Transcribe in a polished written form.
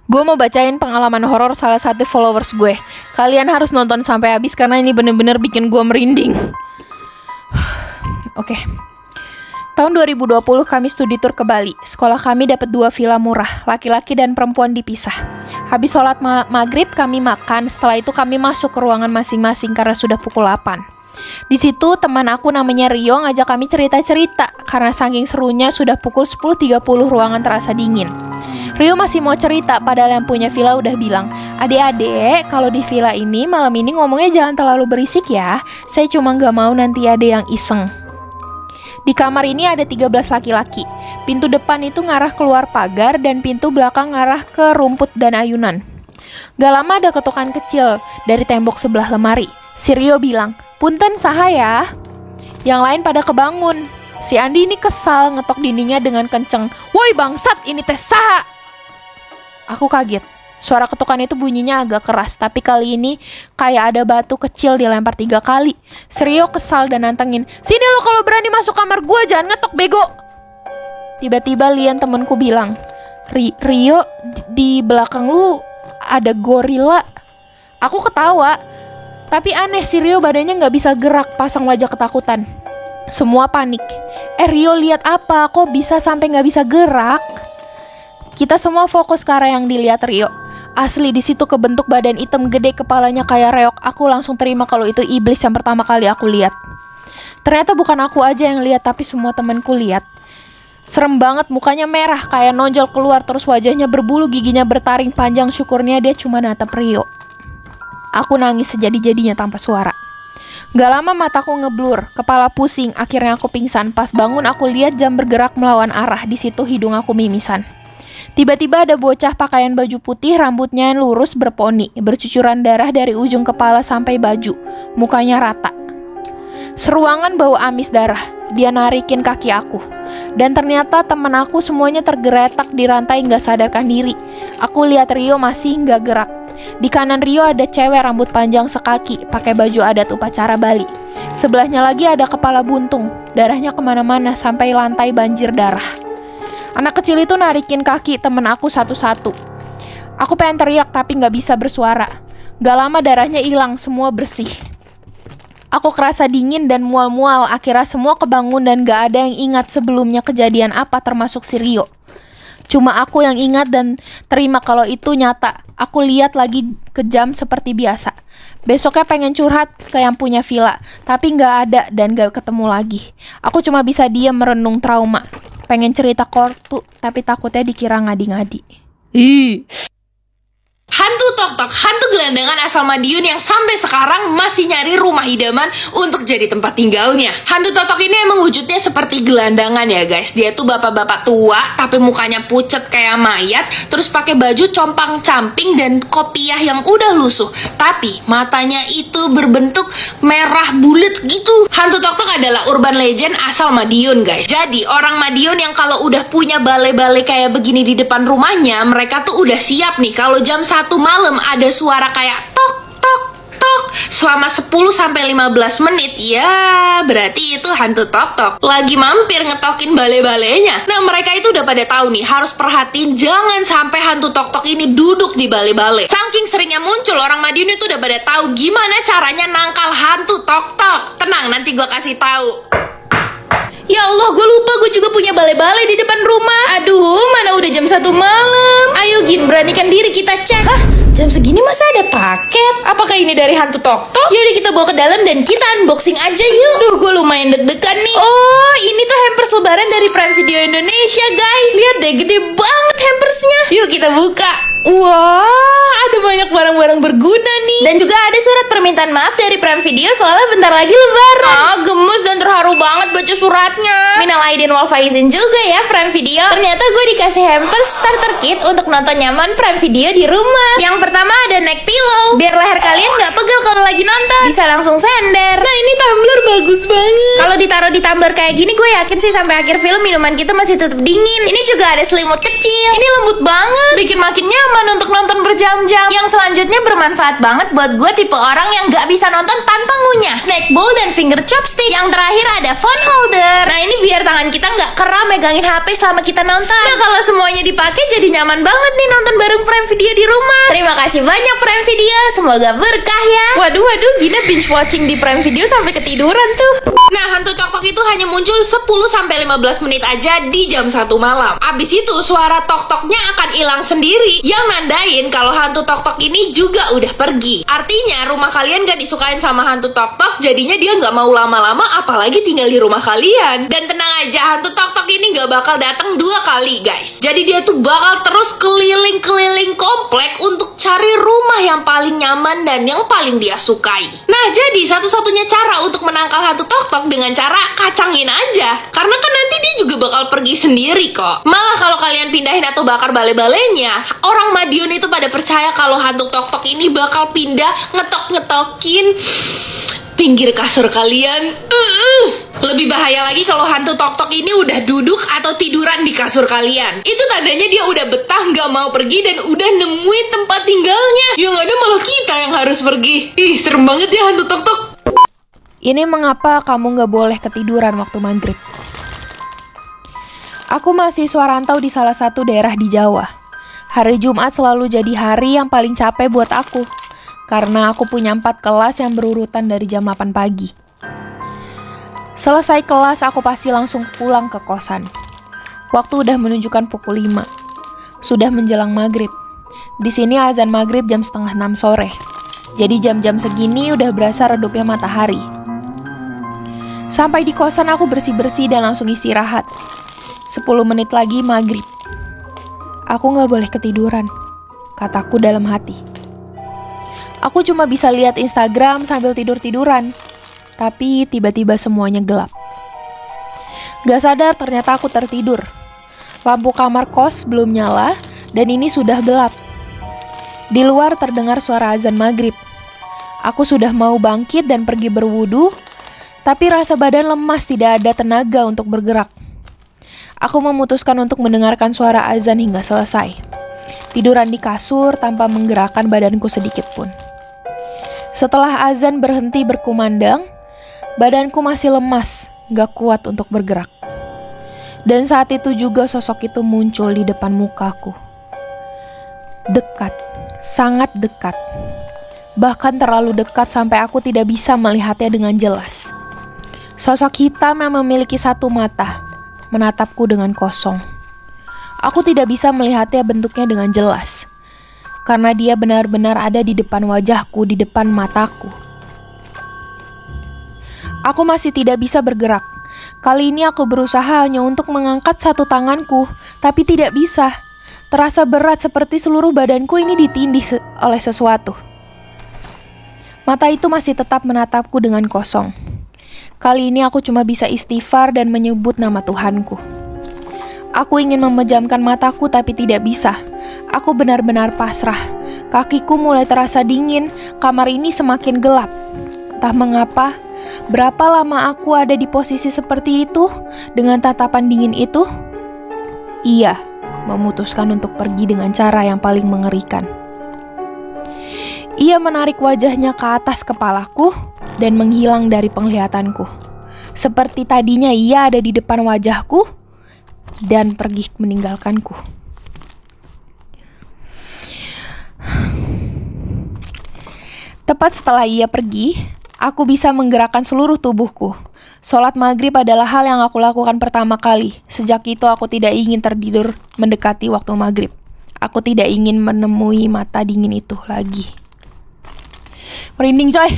Gue mau bacain pengalaman horor salah satu followers gue. Kalian harus nonton sampai habis karena ini bener-bener bikin gue merinding. Oke. Tahun 2020 kami studi tour ke Bali. Sekolah kami dapat 2 villa murah, laki-laki dan perempuan dipisah. Habis sholat maghrib kami makan, setelah itu kami masuk ke ruangan masing-masing karena sudah pukul 8. Di situ teman aku namanya Rio ngajak kami cerita-cerita karena saking serunya sudah pukul 10.30 ruangan terasa dingin. Rio masih mau cerita padahal yang punya villa udah bilang, "Adik-adik, kalau di villa ini malam ini ngomongnya jangan terlalu berisik ya. Saya cuma gak mau nanti ada yang iseng." Di kamar ini ada 13 laki-laki. Pintu depan itu ngarah keluar pagar dan pintu belakang ngarah ke rumput dan ayunan. Gak lama ada ketukan kecil dari tembok sebelah lemari. Si Rio bilang, "Punten saha ya." Yang lain pada kebangun. Si Andi ini kesal ngetok dindingnya dengan kenceng. "Woi bangsat, ini teh saha?" Aku kaget. Suara ketukan itu bunyinya agak keras, tapi kali ini kayak ada batu kecil dilempar 3 kali. Si Rio kesal dan nantengin, "Sini lo kalau berani masuk kamar gue, jangan ngetok bego." Tiba-tiba Lian temenku bilang, Rio, di belakang lu ada gorila." Aku ketawa, tapi aneh si Rio badannya gak bisa gerak, pasang wajah ketakutan. Semua panik. Rio lihat apa? Kok bisa sampai gak bisa gerak? Kita semua fokus ke arah yang dilihat Rio. Asli di situ kebentuk badan hitam gede, kepalanya kayak reok. Aku langsung terima kalau itu iblis yang pertama kali aku lihat. Ternyata bukan aku aja yang lihat, tapi semua temanku lihat. Serem banget, mukanya merah kayak nonjol keluar, terus wajahnya berbulu, giginya bertaring panjang. Syukurnya dia cuma natap Rio. Aku nangis sejadi-jadinya tanpa suara. Gak lama mataku ngeblur, kepala pusing, akhirnya aku pingsan. Pas bangun aku lihat jam bergerak melawan arah, di situ hidung aku mimisan. Tiba-tiba ada bocah pakaian baju putih, rambutnya lurus berponi, bercucuran darah dari ujung kepala sampai baju, mukanya rata. Seruangan bau amis darah, dia narikin kaki aku. Dan ternyata teman aku semuanya tergeletak di rantai gak sadarkan diri. Aku lihat Rio masih gak gerak. Di kanan Rio ada cewek rambut panjang sekaki, pakai baju adat upacara Bali. Sebelahnya lagi ada kepala buntung, darahnya kemana-mana sampai lantai banjir darah. Anak kecil itu narikin kaki temen aku satu-satu. Aku pengen teriak tapi gak bisa bersuara. Gak lama darahnya hilang, semua bersih. Aku kerasa dingin dan mual-mual. Akhirnya semua kebangun dan gak ada yang ingat sebelumnya kejadian apa, termasuk si Rio. Cuma aku yang ingat dan terima kalau itu nyata. Aku lihat lagi kejam seperti biasa. Besoknya pengen curhat ke yang punya villa, tapi gak ada dan gak ketemu lagi. Aku cuma bisa diam merenung trauma. Pengen cerita kortu, tapi takutnya dikira ngadi-ngadi. Hantu tok-tok, hantu gelandangan asal Madiun yang sampai sekarang masih nyari rumah idaman untuk jadi tempat tinggalnya. Hantu tok-tok ini emang wujudnya seperti gelandangan ya guys. Dia tuh bapak-bapak tua tapi mukanya pucet kayak mayat, terus pakai baju compang-camping dan kopiah yang udah lusuh. Tapi matanya itu berbentuk merah bulat gitu. Hantu tok-tok adalah urban legend asal Madiun guys. Jadi orang Madiun yang kalau udah punya balai-balai kayak begini di depan rumahnya, mereka tuh udah siap nih kalau jam 1 malam ada suara kayak tok tok tok selama 10-15 menit, ya berarti itu hantu tok tok lagi mampir ngetokin balai-balainya. Nah mereka itu udah pada tahu nih, harus perhatiin jangan sampai hantu tok tok ini duduk di balai-balai. Saking seringnya muncul, orang Madiun itu udah pada tahu gimana caranya nangkal hantu tok tok. Tenang, nanti gue kasih tahu. Ya Allah, gue lupa gue juga punya balai-balai di depan rumah. Aduh, mana udah jam 1 malam. Ayo Gin, beranikan diri kita cek. Hah? Jam segini masa ada paket? Apakah ini dari hantu tok-tok? Yaudah kita bawa ke dalam dan kita unboxing aja yuk. Duh, gue lumayan deg-degan nih. Oh, ini tuh hampers lebaran dari Prime Video Indonesia guys. Lihat deh, gede banget hampersnya. Yuk kita buka. Wah, ada banyak barang-barang berguna nih. Dan juga ada surat permintaan maaf dari Prime Video soalnya bentar lagi lebaran. Ah, gemes dan terharu banget baca suratnya. Minal aidin wal faizin juga ya Prime Video. Ternyata gue dikasih hampers starter kit untuk nonton nyaman Prime Video di rumah. Yang pertama ada neck pillow, biar leher kalian gak pegel kalau lagi nonton. Bisa langsung sender. Nah ini tumbler bagus banget. Kalau ditaruh di tumbler kayak gini, gue yakin sih sampai akhir film minuman kita masih tetap dingin. Ini juga ada selimut kecil. Ini lembut banget, bikin makin nyaman untuk nonton berjam-jam. Yang selanjutnya bermanfaat banget buat gue tipe orang yang gak bisa nonton tanpa ngunyah. Snack bowl dan finger chopstick. Yang terakhir ada phone holder. Nah ini biar tangan kita gak kram megangin HP selama kita nonton. Nah kalau semuanya dipakai jadi nyaman banget nih nonton bareng Prime Video. Video di rumah. Terima kasih banyak Prime Video, semoga berkah ya. Waduh, Gina binge watching di Prime Video sampai ketiduran tuh. Nah, hantu tok-tok itu hanya muncul 10-15 menit aja di jam 1 malam. Abis itu suara tok-toknya akan hilang sendiri, yang nandain kalau hantu tok-tok ini juga udah pergi. Artinya rumah kalian gak disukain sama hantu tok-tok, jadinya dia gak mau lama-lama apalagi tinggal di rumah kalian. Dan tenang aja, hantu tok-tok ini gak bakal datang 2 kali guys. Jadi dia tuh bakal terus keliling-keliling komplek untuk cari rumah yang paling nyaman dan yang paling dia sukai. Nah, jadi satu-satunya cara untuk menangkal hantu tok-tok dengan cara kacangin aja. Karena kan nanti dia juga bakal pergi sendiri kok. Malah kalau kalian pindahin atau bakar bale-balenya, orang Madiun itu pada percaya kalau hantu tok-tok ini bakal pindah ngetok-ngetokin pinggir kasur kalian. Lebih bahaya lagi kalau hantu tok-tok ini udah duduk atau tiduran di kasur kalian. Itu tandanya dia udah betah gak mau pergi dan udah nemuin tempat tinggalnya. Yang ada malah kita yang harus pergi. Ih, serem banget ya hantu tok-tok. Ini mengapa kamu gak boleh ketiduran waktu maghrib? Aku mahasiswa rantau di salah satu daerah di Jawa. Hari Jumat selalu jadi hari yang paling capek buat aku. Karena aku punya 4 kelas yang berurutan dari jam 8 pagi. Selesai kelas aku pasti langsung pulang ke kosan. Waktu udah menunjukkan pukul 5. Sudah menjelang maghrib. Di sini azan maghrib jam 5:30 sore. Jadi jam-jam segini udah berasa redupnya matahari. Sampai di kosan aku bersih-bersih dan langsung istirahat. 10 menit lagi maghrib. Aku gak boleh ketiduran, kataku dalam hati. Aku cuma bisa lihat Instagram sambil tidur-tiduran. Tapi tiba-tiba semuanya gelap. Gak sadar ternyata aku tertidur. Lampu kamar kos belum nyala dan ini sudah gelap. Di luar terdengar suara azan maghrib. Aku sudah mau bangkit dan pergi berwudu, tapi rasa badan lemas, tidak ada tenaga untuk bergerak. Aku memutuskan untuk mendengarkan suara azan hingga selesai. Tiduran di kasur tanpa menggerakkan badanku sedikit pun. Setelah azan berhenti berkumandang, badanku masih lemas, gak kuat untuk bergerak. Dan saat itu juga sosok itu muncul di depan mukaku. Dekat, sangat dekat. Bahkan terlalu dekat sampai aku tidak bisa melihatnya dengan jelas. Sosok hitam yang memiliki 1 mata menatapku dengan kosong. Aku tidak bisa melihatnya bentuknya dengan jelas, karena dia benar-benar ada di depan wajahku, di depan mataku. Aku masih tidak bisa bergerak. Kali ini aku berusaha hanya untuk mengangkat 1 tanganku, tapi tidak bisa. Terasa berat seperti seluruh badanku ini ditindih oleh sesuatu. Mata itu masih tetap menatapku dengan kosong. Kali ini aku cuma bisa istighfar dan menyebut nama Tuhanku. Aku ingin memejamkan mataku tapi tidak bisa. Aku benar-benar pasrah. Kakiku mulai terasa dingin, kamar ini semakin gelap. Entah mengapa, berapa lama aku ada di posisi seperti itu, dengan tatapan dingin itu? Iya, memutuskan untuk pergi dengan cara yang paling mengerikan. Ia menarik wajahnya ke atas kepalaku dan menghilang dari penglihatanku. Seperti tadinya ia ada di depan wajahku dan pergi meninggalkanku. Tepat setelah ia pergi, aku bisa menggerakkan seluruh tubuhku. Sholat maghrib adalah hal yang aku lakukan pertama kali. Sejak itu aku tidak ingin tertidur mendekati waktu maghrib. Aku tidak ingin menemui mata dingin itu lagi. Merinding coy.